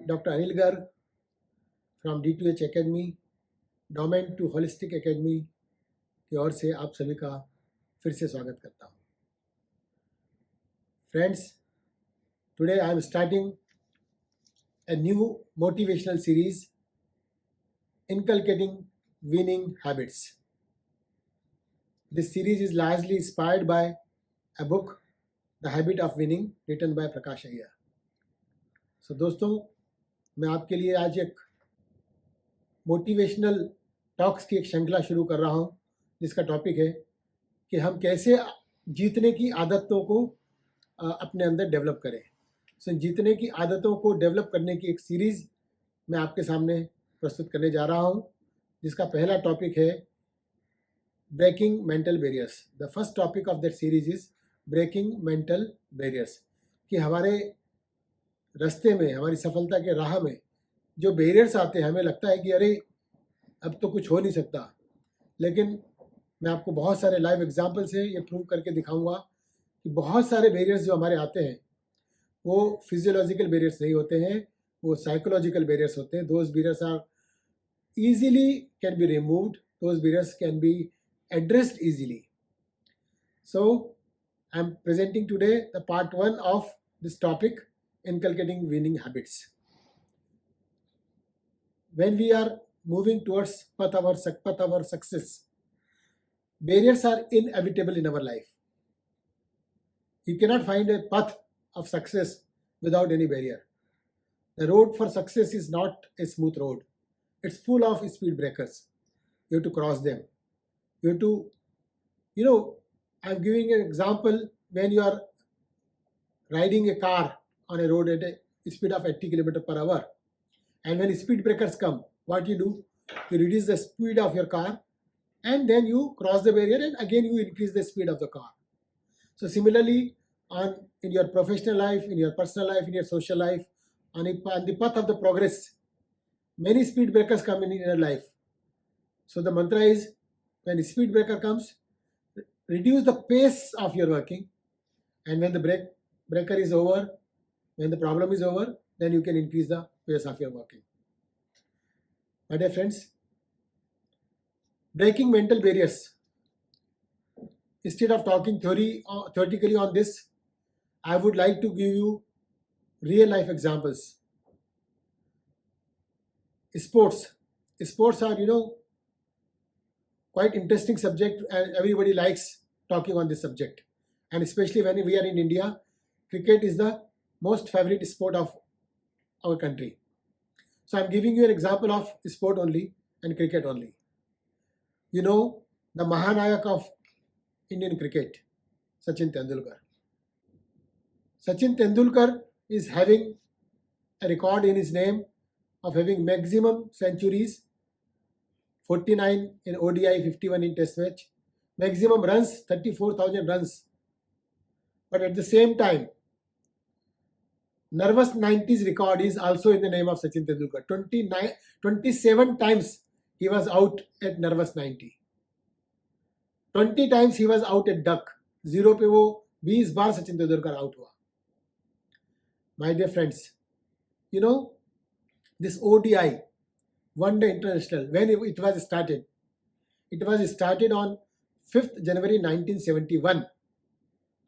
Doctor Anil Garg from D2H academy, domain to holistic academy की ओर से आप सभी का फिर से स्वागत करता हूँ। Friends, today I am starting a new motivational series inculcating winning habits. This series is largely inspired by a book, The Habit of Winning, written by Prakash Iyer. So दोस्तों, मैं आपके लिए आज एक मोटिवेशनल टॉक्स की एक श्रृंखला शुरू कर रहा हूँ, जिसका टॉपिक है कि हम कैसे जीतने की आदतों को अपने अंदर डेवलप करें। जीतने की आदतों को डेवलप करने की एक सीरीज़ मैं आपके सामने प्रस्तुत करने जा रहा हूं, जिसका पहला टॉपिक है breaking mental barriers. The first topic of that series is breaking mental barriers, कि हमारे रास्ते में, हमारी सफलता के राह में जो बैरियर्स आते हैं, हमें लगता है कि अरे अब तो कुछ हो नहीं सकता, लेकिन मैं आपको बहुत सारे लाइव एग्जाम्पल से ये प्रूव करके दिखाऊंगा कि बहुत सारे बैरियर्स जो हमारे आते हैं वो फिजियोलॉजिकल बैरियर्स नहीं होते हैं, वो साइकोलॉजिकल बैरियर्स होते हैं। Those barriers are easily can be removed, those barriers can be addressed easily. So I am presenting today the part 1 of this topic, inculcating winning habits. When we are moving towards path of our success, barriers are inevitable in our life. You cannot find a path of success without any barrier. The road for success is not a smooth road. It's full of speed breakers. You have to cross them. You have to, I'm giving an example. When you are riding a car on a road at a speed of 80 km per hour, and when speed breakers come, what you do? You reduce the speed of your car, and then you cross the barrier, and again you increase the speed of the car. So similarly, in your professional life, in your personal life, in your social life, on the path of the progress, many speed breakers come in your life. So the mantra is, when a speed breaker comes, reduce the pace of your working, and when the breaker is over, when the problem is over, then you can increase the pace of your working. My dear friends, breaking mental barriers. Instead of talking theoretically on this, I would like to give you real life examples. Sports are, quite interesting subject, and everybody likes talking on this subject. And especially when we are in India, cricket is the most favorite sport of our country. So I'm giving you an example of sport only and cricket only. You know the Mahanayak of Indian cricket, Sachin Tendulkar. Sachin Tendulkar is having a record in his name of having maximum centuries, 49 in ODI, 51 in Test match, maximum runs, 34,000 runs. But at the same time, nervous 90s record is also in the name of Sachin Tendulkar. 27 times he was out at nervous 90. 20 times he was out at duck. 0 पे वो 20 बार Sachin Tendulkar out हुआ. My dear friends, this ODI, One Day International, when it was started on 5th January 1971.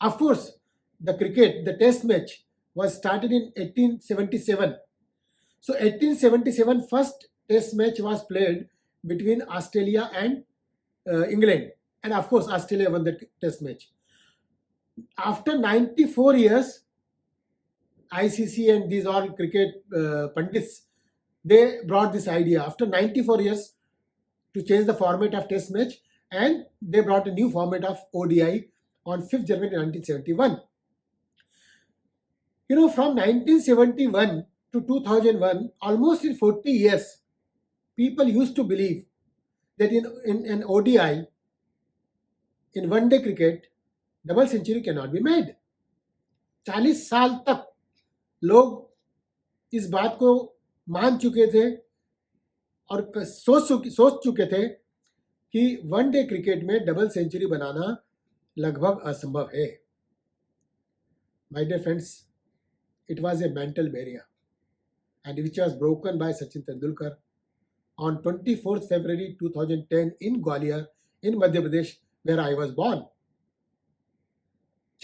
Of course, the test match was started in 1877. So 1877 first test match was played between Australia and England. And of course, Australia won the test match. After 94 years, ICC and these all cricket pundits, they brought this idea after 94 years to change the format of test match, and they brought a new format of ODI on 5th January 1971. From 1971 to 2001, almost in 40 years, people used to believe that in an ODI, in one day cricket, double century cannot be made. 40 साल तक लोग इस बात को मान चुके थे और सोच चुके थे कि वन डे क्रिकेट में डबल सेंचुरी बनाना लगभग असंभव है. My dear friends, it was a mental barrier. and which was broken by Sachin Tendulkar on 24th February 2010 in Gwalior in Madhya Pradesh, where I was born.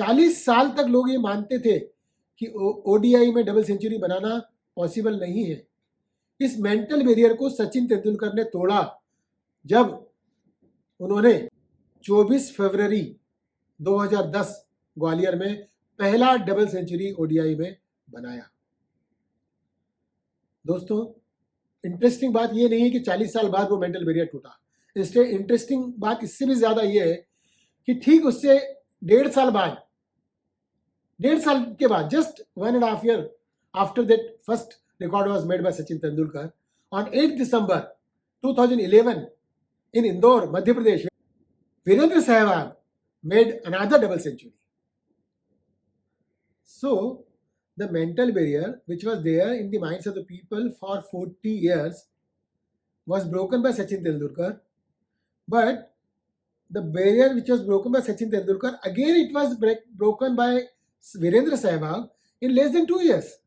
40 साल तक लोग ये मानते थे कि ओडीआई में डबल सेंचुरी बनाना पॉसिबल नहीं है. इस मेंटल बैरियर को सचिन तेंदुलकर ने तोड़ा जब उन्होंने 24 फरवरी 2010 ग्वालियर में पहला डबल सेंचुरी ओडीआई में बनाया. दोस्तों, इंटरेस्टिंग बात यह नहीं है कि 40 साल बाद वो मेंटल बैरियर टूटा. इसलिए इंटरेस्टिंग बात इससे भी ज्यादा यह है कि ठीक उससे 1.5 साल बाद, 1.5 साल के बाद, just 1.5 year after that first record was made by Sachin Tendulkar, on 8th December 2011 in Indore, Madhya Pradesh, Virendra Sehwag made another double century. So the mental barrier which was there in the minds of the people for 40 years was broken by Sachin Tendulkar, but the barrier which was broken by Sachin Tendulkar, again it was broken by Virendra Sehwag in less than 2 years.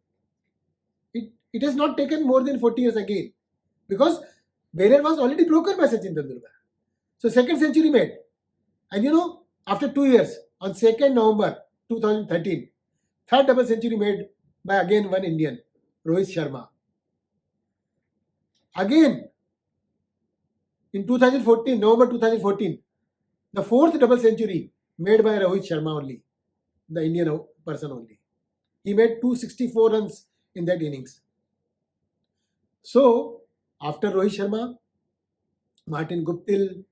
It has not taken more than 40 years again, because barrier was already broken by Sachin Tendulkar. So second century made, and after 2 years, on 2nd November 2013, third double century made by again one Indian, Rohit Sharma. Again, in 2014, November 2014, the fourth double century made by Rohit Sharma only, the Indian person only. He made 264 runs in that innings. So, after Rohit Sharma, Martin Guptill,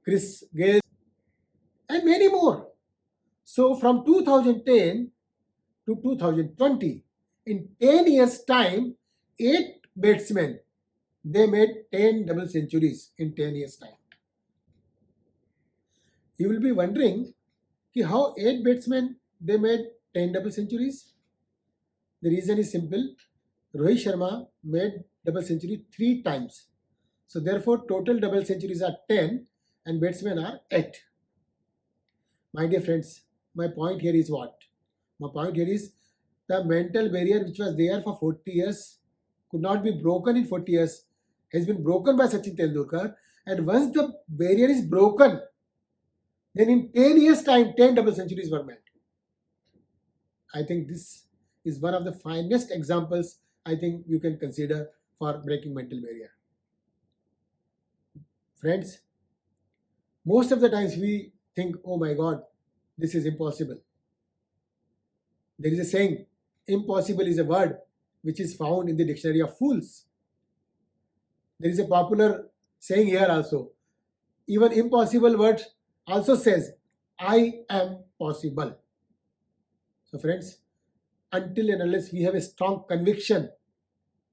Chris Gayle, and many more. So, from 2010 to 2020, in 10 years' time, 8 batsmen, they made 10 double centuries in 10 years' time. You will be wondering how 8 batsmen they made 10 double centuries. The reason is simple. Rohit Sharma made double century 3 times. So therefore total double centuries are 10 and batsmen are 8. My dear friends, my point here is what? My point here is the mental barrier which was there for 40 years could not be broken in 40 years, has been broken by Sachin Tendulkar, and once the barrier is broken, then in 10 years' time, 10 double centuries were made. I think this is one of the finest examples I think you can consider for breaking mental barrier. Friends, most of the times we think, oh my God, this is impossible. There is a saying, impossible is a word which is found in the dictionary of fools. There is a popular saying here also, even impossible word also says, I am possible. So friends, until and unless we have a strong conviction,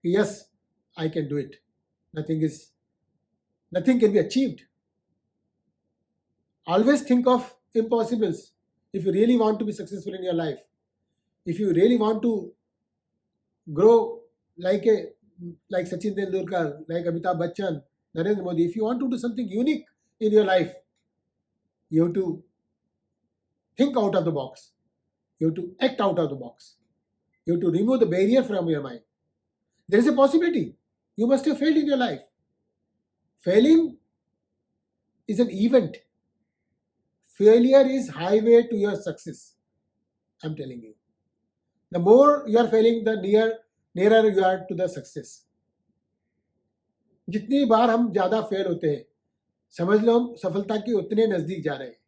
yes, I can do it, nothing can be achieved. Always think of impossibles if you really want to be successful in your life. If you really want to grow like Sachin Tendulkar, like Amitabh Bachchan, Narendra Modi, if you want to do something unique in your life, you have to think out of the box. You have to act out of the box. You have to remove the barrier from your mind. There is a possibility. You must have failed in your life. Failing is an event. Failure is highway to your success. I'm telling you. The more you are failing, the nearer you are to the success. जितनी बार हम ज़्यादा fail होते हैं, समझ लो हम सफलता के उतने नज़दीक जा रहे हैं.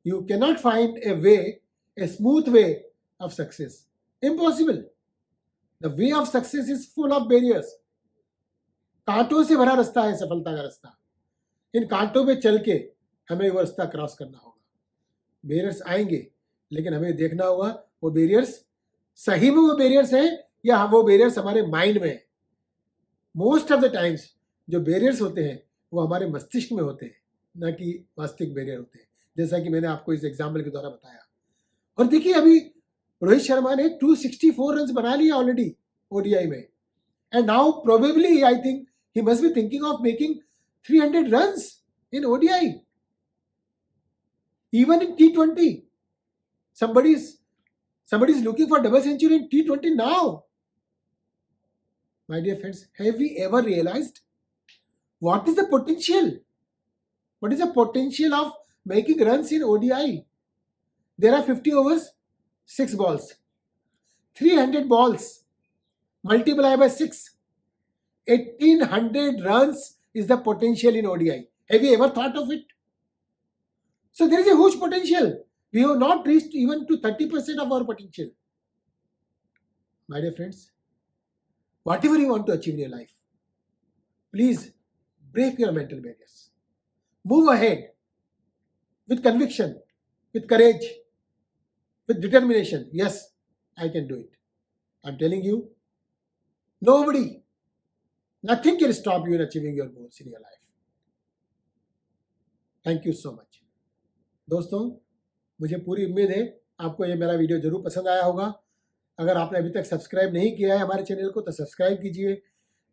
You cannot find a smooth way of success. Impossible. The way of success is full of barriers. कांटों से भरा रास्ता है सफलता का रास्ता. इन कांटों पे चल के हमें वो रास्ता क्रॉस करना होगा. बैरियर्स आएंगे, लेकिन हमें देखना होगा वो बैरियर्स सही में वो बैरियर्स हैं या वो बैरियर्स हमारे माइंड में है. मोस्ट ऑफ द टाइम्स जो बैरियर्स होते हैं वो हमारे मस्तिष्क में होते हैं, ना कि वास्तविक बैरियर होते हैं, जैसा कि मैंने आपको इस एग्जाम्पल के द्वारा बताया. और देखिए, अभी रोहित शर्मा ने 264 रन बना लिया ऑलरेडी ओडीआई में, and now probably I think he must be thinking of making 300 runs in ODI. Even in T20, somebody is looking for double century in T20 now. My dear friends, have we ever realized what is the potential? What is the potential of making runs in ODI? There are 50 overs, 6 balls. 300 balls multiply by 6. 1800 runs is the potential in ODI. Have you ever thought of it? So there is a huge potential. We have not reached even to 30% of our potential. My dear friends, whatever you want to achieve in your life, please break your mental barriers. Move ahead with conviction, with courage, with determination. Yes, I can do it. I'm telling you, nobody, nothing can stop you in achieving your goals in your life. Thank you so much. दोस्तों, मुझे पूरी उम्मीद है आपको ये मेरा video जरूर पसंद आया होगा। अगर आपने अभी तक सब्सक्राइब नहीं किया है हमारे चैनल को तो सब्सक्राइब कीजिए,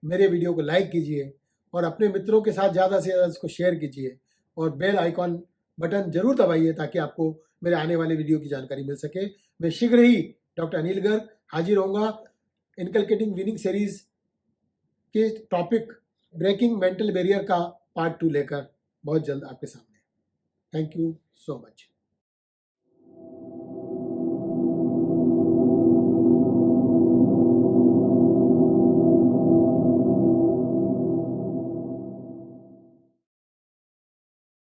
मेरे वीडियो को लाइक कीजिए और अपने मित्रों के साथ ज़्यादा से ज़्यादा इसको शेयर कीजिए और बेल आइकॉन बटन जरूर दबाइए ताकि आपको मेरे आने वाले वीडियो की जानकारी मिल सके। मैं शीघ्र ही डॉक्टर अनिल गर्ग हाजिर होऊंगा इनकलकेटिंग विनिंग सीरीज के टॉपिक ब्रेकिंग मेंटल बैरियर का पार्ट 2 लेकर बहुत जल्द आपके सामने। Thank you so much.